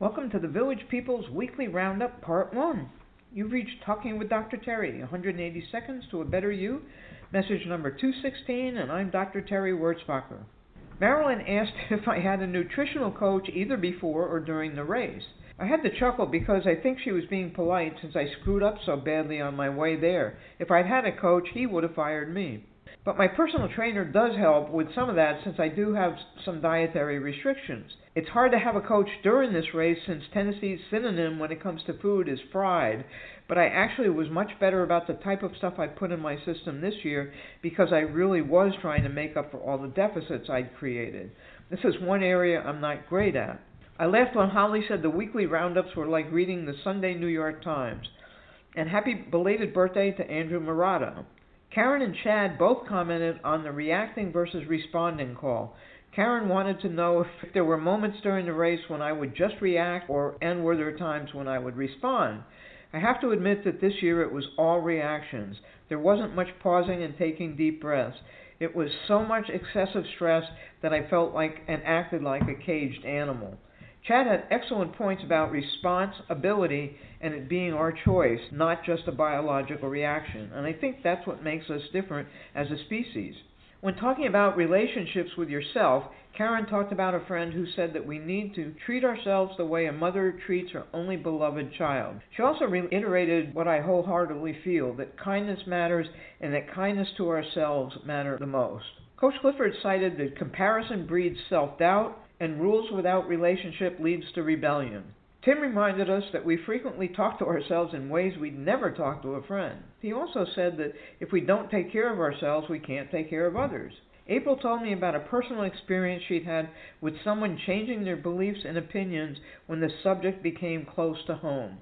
Welcome to the Village People's Weekly Roundup, Part 1. You've reached Talking with Dr. Terry, 180 Seconds to a Better You, message number 216, and I'm Dr. Terry Wurzbacher. Marilyn asked if I had a nutritional coach either before or during the race. I had to chuckle because I think she was being polite since I screwed up so badly on my way there. If I'd had a coach, he would have fired me. But my personal trainer does help with some of that since I do have some dietary restrictions. It's hard to have a coach during this race since Tennessee's synonym when it comes to food is fried, but I actually was much better about the type of stuff I put in my system this year because I really was trying to make up for all the deficits I'd created. This is one area I'm not great at. I laughed when Holly said the weekly roundups were like reading the Sunday New York Times. And happy belated birthday to Andrew Murata. Karen and Chad both commented on the reacting versus responding call. Karen wanted to know if there were moments during the race when I would just react and were there times when I would respond. I have to admit that this year it was all reactions. There wasn't much pausing and taking deep breaths. It was so much excessive stress that I felt like and acted like a caged animal. Chad had excellent points about response, ability, and it being our choice, not just a biological reaction. And I think that's what makes us different as a species. When talking about relationships with yourself, Karen talked about a friend who said that we need to treat ourselves the way a mother treats her only beloved child. She also reiterated what I wholeheartedly feel, that kindness matters and that kindness to ourselves matter the most. Coach Clifford cited that comparison breeds self-doubt, and rules without relationship leads to rebellion. Tim reminded us that we frequently talk to ourselves in ways we'd never talk to a friend. He also said that if we don't take care of ourselves, we can't take care of others. April told me about a personal experience she'd had with someone changing their beliefs and opinions when the subject became close to home.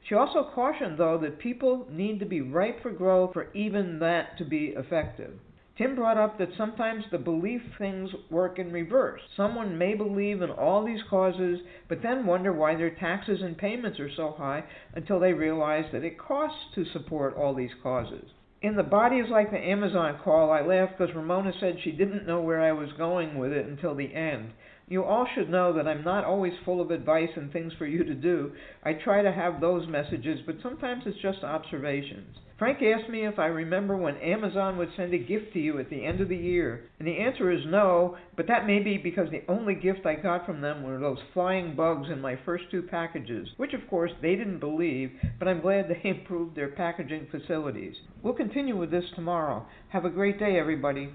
She also cautioned, though, that people need to be ripe for growth for even that to be effective. Tim brought up that sometimes the belief things work in reverse. Someone may believe in all these causes, but then wonder why their taxes and payments are so high until they realize that it costs to support all these causes. In the Body is Like the Amazon call, I laughed because Ramona said she didn't know where I was going with it until the end. You all should know that I'm not always full of advice and things for you to do. I try to have those messages, but sometimes it's just observations. Frank asked me if I remember when Amazon would send a gift to you at the end of the year, and the answer is no, but that may be because the only gift I got from them were those flying bugs in my first 2 packages, which of course they didn't believe, but I'm glad they improved their packaging facilities. We'll continue with this tomorrow. Have a great day, everybody.